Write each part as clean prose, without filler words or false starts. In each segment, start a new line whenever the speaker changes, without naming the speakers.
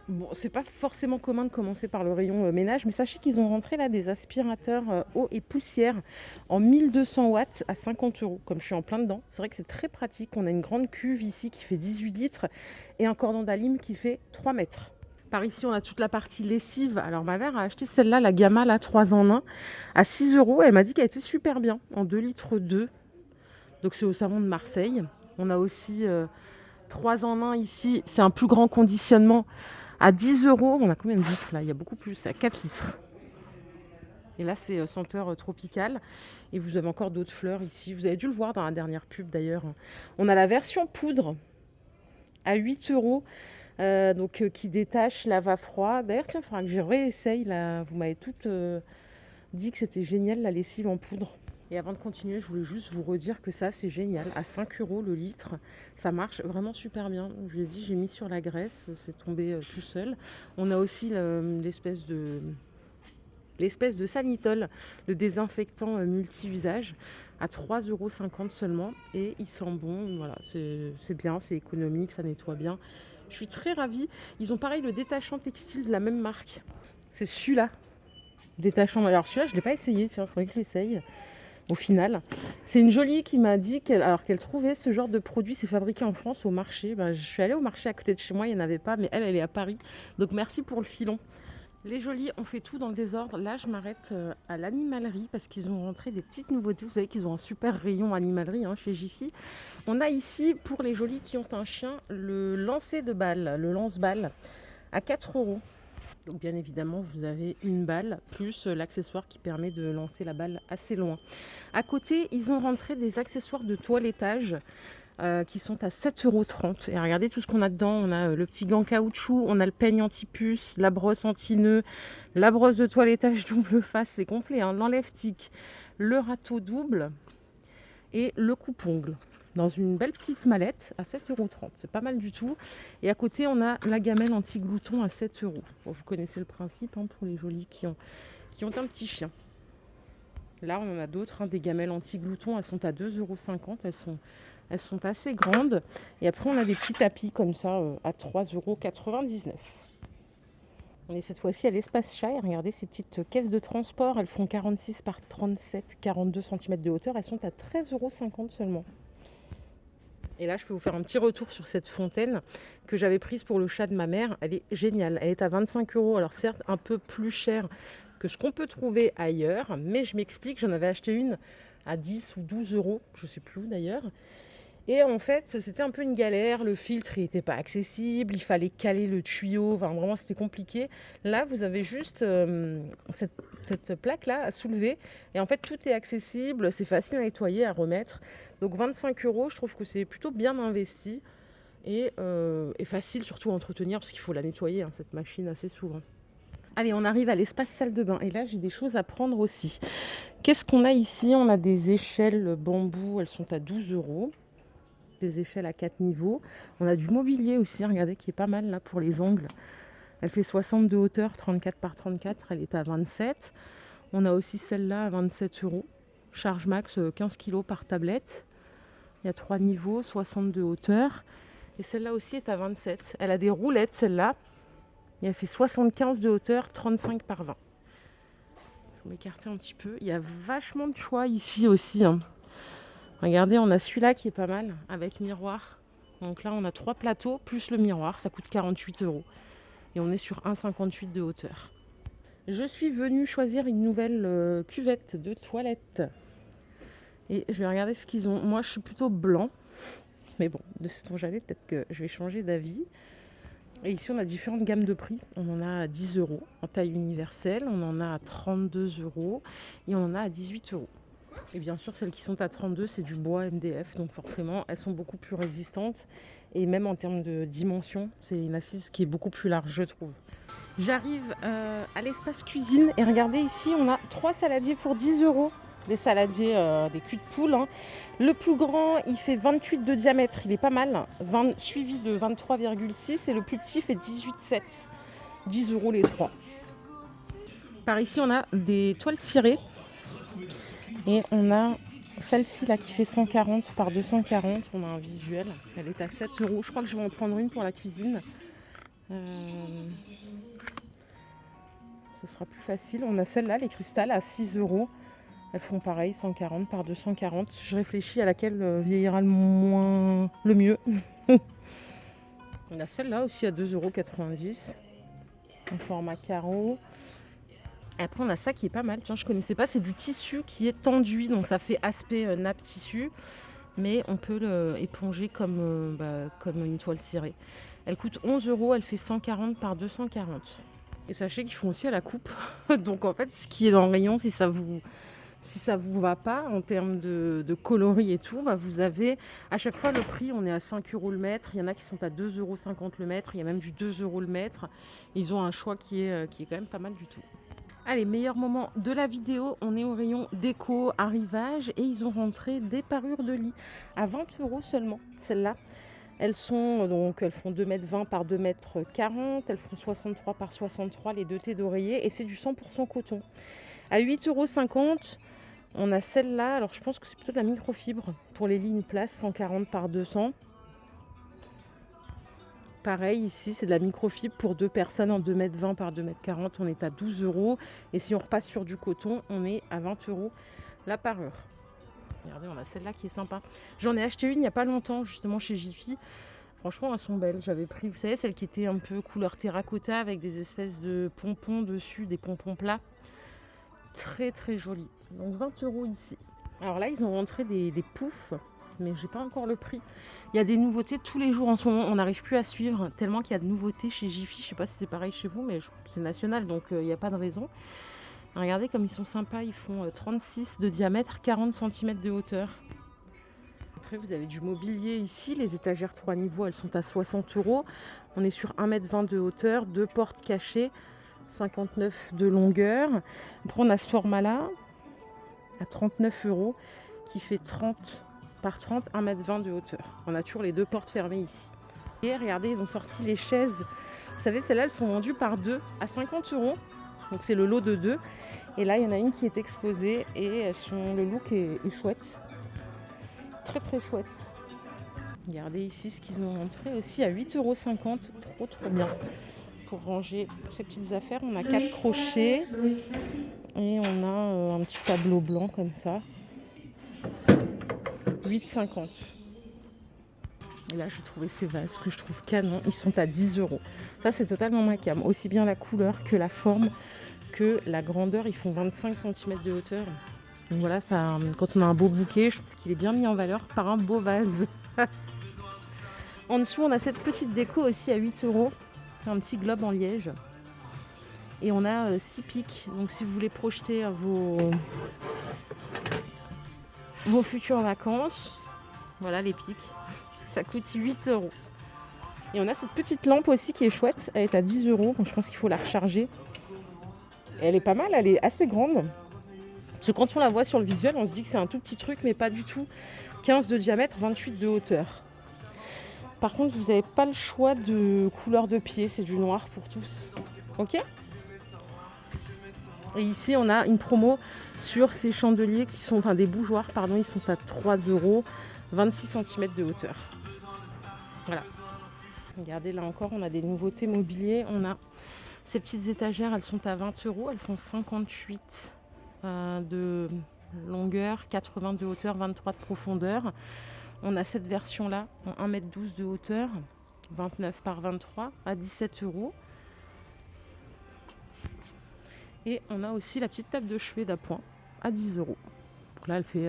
Bon, c'est pas forcément commun de commencer par le rayon ménage, mais sachez qu'ils ont rentré là des aspirateurs eau et poussière en 1200 watts à 50 euros. Comme je suis en plein dedans, c'est vrai que c'est très pratique. On a une grande cuve ici qui fait 18 litres et un cordon d'alim qui fait 3 mètres. Par ici, on a toute la partie lessive. Alors, ma mère a acheté celle-là, la Gamma, là, 3 en 1, à 6 euros. Elle m'a dit qu'elle était super bien, en 2 litres 2. Donc, c'est au savon de Marseille. On a aussi 3 en 1 ici. C'est un plus grand conditionnement à 10 euros. On a combien de litres là? Il y a beaucoup plus, à 4 litres. Et là, c'est senteur tropicale. Et vous avez encore d'autres fleurs ici. Vous avez dû le voir dans la dernière pub d'ailleurs. On a la version poudre à 8 euros. Qui détache lava-froid. D'ailleurs, tiens, il faudra que je réessaye. Là. Vous m'avez toutes dit que c'était génial la lessive en poudre. Et avant de continuer, je voulais juste vous redire que ça, c'est génial. À 5 euros le litre, ça marche vraiment super bien. Je l'ai dit, j'ai mis sur la graisse, c'est tombé tout seul. On a aussi l'espèce de Sanitol, le désinfectant multi-usage, à 3,50 € seulement. Et il sent bon, voilà, c'est bien, c'est économique, ça nettoie bien. Je suis très ravie. Ils ont pareil le détachant textile de la même marque. C'est celui-là, détachant. Alors celui-là, je ne l'ai pas essayé, il faudrait que je l'essaye. Au final, c'est une jolie qui m'a dit qu'elle trouvait ce genre de produit, c'est fabriqué en France au marché. Ben, je suis allée au marché à côté de chez moi, il n'y en avait pas, mais elle est à Paris. Donc merci pour le filon. Les jolies, on fait tout dans le désordre. Là, je m'arrête à l'animalerie parce qu'ils ont rentré des petites nouveautés. Vous savez qu'ils ont un super rayon animalerie chez Jiffy. On a ici, pour les jolies qui ont un chien, le lancer de balle, le lance-balle, à 4 euros. Donc bien évidemment, vous avez une balle plus l'accessoire qui permet de lancer la balle assez loin. À côté, ils ont rentré des accessoires de toilettage qui sont à 7,30 €. Et regardez tout ce qu'on a dedans. On a le petit gant caoutchouc, on a le peigne anti-puce, la brosse anti-nœud, la brosse de toilettage double face, c'est complet, l'enlève-tic, le râteau double et le coupe-ongle dans une belle petite mallette à 7,30 €. C'est pas mal du tout. Et à côté, on a la gamelle anti-glouton à 7 €. Bon, vous connaissez le principe pour les jolies qui ont un petit chien. Là, on en a d'autres, des gamelles anti-glouton. Elles sont à 2,50 €. Elles sont assez grandes. Et après, on a des petits tapis comme ça à 3,99 €. On est cette fois-ci à l'espace chat. Et regardez ces petites caisses de transport. Elles font 46 par 37, 42 cm de hauteur. Elles sont à 13,50 € seulement. Et là, je peux vous faire un petit retour sur cette fontaine que j'avais prise pour le chat de ma mère. Elle est géniale. Elle est à 25 €. Alors certes, un peu plus chère que ce qu'on peut trouver ailleurs. Mais je m'explique, j'en avais acheté une à 10 ou 12 €. Je ne sais plus où d'ailleurs. Et en fait, c'était un peu une galère. Le filtre, il n'était pas accessible. Il fallait caler le tuyau. Enfin, vraiment, c'était compliqué. Là, vous avez juste cette plaque-là à soulever. Et en fait, tout est accessible. C'est facile à nettoyer, à remettre. Donc, 25 €, je trouve que c'est plutôt bien investi. Et facile surtout à entretenir parce qu'il faut la nettoyer, cette machine, assez souvent. Allez, on arrive à l'espace salle de bain. Et là, j'ai des choses à prendre aussi. Qu'est-ce qu'on a ici? On a des échelles bambou. Elles sont à 12 €. Des échelles à 4 niveaux. On a du mobilier aussi, regardez, qui est pas mal là pour les ongles. Elle fait 60 de hauteur, 34 par 34, elle est à 27. On a aussi celle-là à 27 €. Charge max 15 kg par tablette. Il y a 3 niveaux, 60 de hauteur. Et celle-là aussi est à 27. Elle a des roulettes, celle-là. Et elle fait 75 de hauteur, 35 par 20. Je vais m'écarter un petit peu. Il y a vachement de choix ici aussi. Regardez, on a celui-là qui est pas mal, avec miroir. Donc là, on a 3 plateaux, plus le miroir. Ça coûte 48 €. Et on est sur 1,58 de hauteur. Je suis venue choisir une nouvelle cuvette de toilette. Et je vais regarder ce qu'ils ont. Moi, je suis plutôt blanc. Mais bon, de ce dont j'avais, peut-être que je vais changer d'avis. Et ici, on a différentes gammes de prix. On en a à 10 € en taille universelle. On en a à 32 €. Et on en a à 18 €. Et bien sûr, celles qui sont à 32, c'est du bois MDF. Donc forcément, elles sont beaucoup plus résistantes. Et même en termes de dimension, c'est une assise qui est beaucoup plus large, je trouve. J'arrive à l'espace cuisine. Et regardez, ici, on a 3 saladiers pour 10 €. Des saladiers, des culs de poule. Le plus grand, il fait 28 de diamètre. Il est pas mal. Suivi de 23,6. Et le plus petit fait 18,7. 10 € les 3. Par ici, on a des toiles cirées. Et on a celle-ci là qui fait 140 par 240. On a un visuel. Elle est à 7 €. Je crois que je vais en prendre une pour la cuisine. Ce sera plus facile. On a celle-là, les cristals, à 6 euros. Elles font pareil, 140 par 240. Je réfléchis à laquelle vieillira le mieux. On a celle-là aussi à 2,90 €. En format carreau. Et après, on a ça qui est pas mal. Tiens, je connaissais pas. C'est du tissu qui est tendu. Donc, ça fait aspect nappe tissu. Mais on peut l'éponger comme une toile cirée. Elle coûte 11 €. Elle fait 140 par 240. Et sachez qu'ils font aussi à la coupe. Donc, en fait, ce qui est dans le rayon, si ça vous va pas en termes de coloris et tout, vous avez à chaque fois le prix, on est à 5 € le mètre, il y en a qui sont à 2,50 € le mètre, il y a même du 2 € le mètre. Ils ont un choix qui est quand même pas mal du tout. Allez, meilleur moment de la vidéo, on est au rayon déco, arrivage et ils ont rentré des parures de lit à 20 € seulement, celles-là. Elles font 2,20 m par 2,40 m, elles font 63 par 63 les deux têtes d'oreiller et c'est du 100% coton. À 8,50 €, on a celle-là, alors je pense que c'est plutôt de la microfibre pour les lignes place, 140 par 200. Pareil, ici, c'est de la microfibre pour deux personnes en 2,20 m par 2,40 m, on est à 12 €. Et si on repasse sur du coton, on est à 20 € la parure. Regardez, on a celle-là qui est sympa. J'en ai acheté une il n'y a pas longtemps, justement chez Jiffy. Franchement, elles sont belles. J'avais pris, vous savez, celle qui était un peu couleur terracotta avec des espèces de pompons dessus, des pompons plats. Très très joli. Donc 20 € ici. Alors là, ils ont rentré des poufs, mais j'ai pas encore le prix. Il y a des nouveautés tous les jours en ce moment. On n'arrive plus à suivre tellement qu'il y a de nouveautés chez Jiffy. Je sais pas si c'est pareil chez vous, mais c'est national, donc il n'y a pas de raison. Regardez comme ils sont sympas. Ils font 36 de diamètre, 40 cm de hauteur. Après, vous avez du mobilier ici. Les étagères 3 niveaux, elles sont à 60 €. On est sur 1,20 m de hauteur, 2 portes cachées. 59 de longueur. Après, on a ce format-là à 39 € qui fait 30 par 30, 1,20 m de hauteur. On a toujours les deux portes fermées ici. Et regardez, ils ont sorti les chaises. Vous savez, celles-là, elles sont vendues par deux à 50 €. Donc, c'est le lot de deux. Et là, il y en a une qui est exposée et le look est chouette. Très, très chouette. Regardez ici ce qu'ils ont montré aussi à 8,50 €. Trop bien. Pour ranger ces petites affaires, on a 4 crochets et on a un petit tableau blanc comme ça, 8,50 €. Et là, j'ai trouvé ces vases que je trouve canon, ils sont à 10 €. Ça, c'est totalement ma came, aussi bien la couleur que la forme que la grandeur. Ils font 25 cm de hauteur. Donc voilà, ça, quand on a un beau bouquet, je trouve qu'il est bien mis en valeur par un beau vase. En dessous, on a cette petite déco aussi à 8 €. Un petit globe en liège et on a 6 pics, donc si vous voulez projeter vos futures vacances, voilà les pics, ça coûte 8 €. Et on a cette petite lampe aussi qui est chouette, elle est à 10 €, donc je pense qu'il faut la recharger. Et elle est pas mal, elle est assez grande, parce que quand on la voit sur le visuel, on se dit que c'est un tout petit truc, mais pas du tout. 15 de diamètre, 28 de hauteur. Par contre, vous n'avez pas le choix de couleur de pied, c'est du noir pour tous. Ok ? Et ici, on a une promo sur ces chandeliers qui sont, des bougeoirs, pardon, ils sont à 3 €, 26 cm de hauteur. Voilà. Regardez, là encore, on a des nouveautés mobiliers. On a ces petites étagères, elles sont à 20 €, elles font 58 de longueur, 80 de hauteur, 23 de profondeur. On a cette version-là en 1,12 m de hauteur, 29 par 23 à 17 €. Et on a aussi la petite table de chevet d'appoint à 10 €. Donc là, elle fait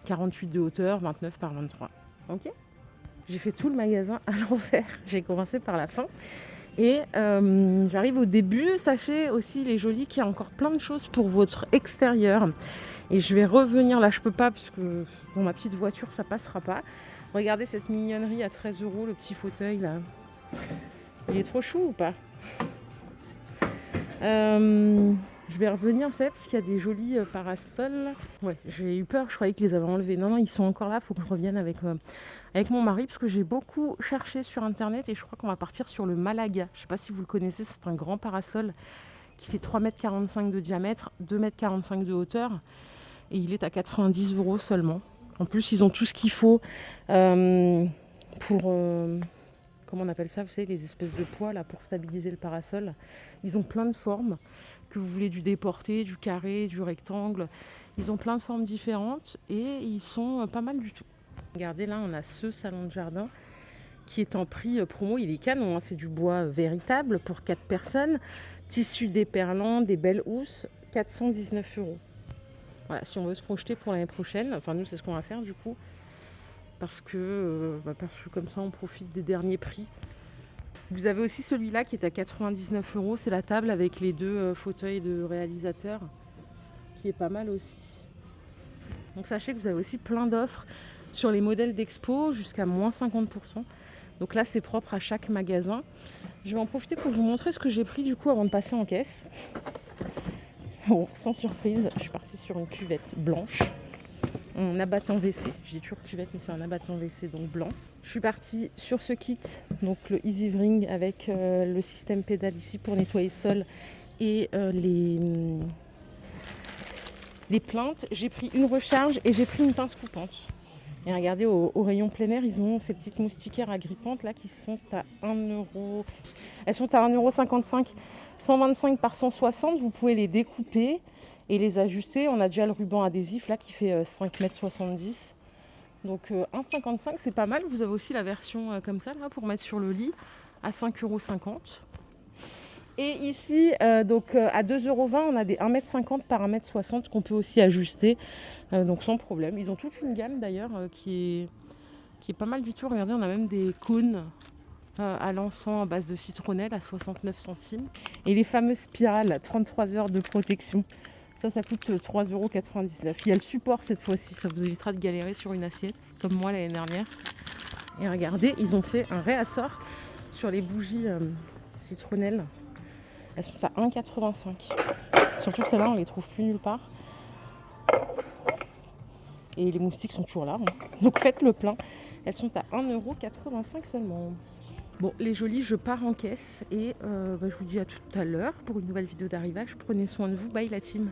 48 de hauteur, 29 par 23. Ok ? J'ai fait tout le magasin à l'envers. J'ai commencé par la fin. Et j'arrive au début. Sachez aussi, les jolis, qu'il y a encore plein de choses pour votre extérieur. Et je vais revenir, là je peux pas parce que dans ma petite voiture ça passera pas. Regardez cette mignonnerie à 13 €, le petit fauteuil là. Il est trop chou ou pas? Je vais revenir, vous savez, parce qu'il y a des jolis parasols. Ouais, j'ai eu peur, je croyais qu'ils les avaient enlevés. Non, ils sont encore là, il faut que je revienne avec mon mari, parce que j'ai beaucoup cherché sur internet et je crois qu'on va partir sur le Malaga. Je sais pas si vous le connaissez, c'est un grand parasol qui fait 3,45 m de diamètre, 2,45 m de hauteur. Et il est à 90 € seulement. En plus, ils ont tout ce qu'il faut pour comment on appelle ça, vous savez, les espèces de poids là pour stabiliser le parasol. Ils ont plein de formes, que vous voulez du déporté, du carré, du rectangle. Ils ont plein de formes différentes et ils sont pas mal du tout. Regardez, là, on a ce salon de jardin qui est en prix promo. Il est canon, hein. C'est du bois véritable pour 4 personnes. Tissu déperlant, des belles housses, 419 €. Voilà, si on veut se projeter pour l'année prochaine, enfin nous c'est ce qu'on va faire du coup, parce que comme ça on profite des derniers prix. Vous avez aussi celui-là qui est à 99 €, c'est la table avec les deux fauteuils de réalisateur, qui est pas mal aussi. Donc sachez que vous avez aussi plein d'offres sur les modèles d'expo jusqu'à moins 50%. Donc là c'est propre à chaque magasin. Je vais en profiter pour vous montrer ce que j'ai pris du coup avant de passer en caisse. Bon, sans surprise, je suis partie sur une cuvette blanche, en abattant WC. Je dis toujours cuvette, mais c'est un abattant WC, donc blanc. Je suis partie sur ce kit, donc le Easy Ring avec le système pédale ici pour nettoyer le sol et les plaintes. J'ai pris une recharge et j'ai pris une pince coupante. Et regardez, au rayon plein air, ils ont ces petites moustiquaires agrippantes là qui sont à 1 €. Elles sont à 1,55 €, 125 par 160. Vous pouvez les découper et les ajuster. On a déjà le ruban adhésif là qui fait 5,70 m. Donc 1,55 €, c'est pas mal. Vous avez aussi la version comme ça là pour mettre sur le lit à 5,50 €. Et ici, à 2,20 €, on a des 1,50 m par 1,60 m qu'on peut aussi ajuster, donc sans problème. Ils ont toute une gamme d'ailleurs qui est pas mal du tout. Regardez, on a même des cônes à l'encens à base de citronnelle à 69 centimes. Et les fameuses spirales, 33 heures de protection. Ça coûte 3,99 €. Il y a le support cette fois-ci, ça vous évitera de galérer sur une assiette, comme moi l'année dernière. Et regardez, ils ont fait un réassort sur les bougies citronnelles. Elles sont à 1,85 €. Surtout que celles-là, on les trouve plus nulle part. Et les moustiques sont toujours là, hein. Donc faites le plein. Elles sont à 1,85 € seulement. Bon, les jolies, je pars en caisse. Et je vous dis à tout à l'heure pour une nouvelle vidéo d'arrivage. Prenez soin de vous. Bye la team.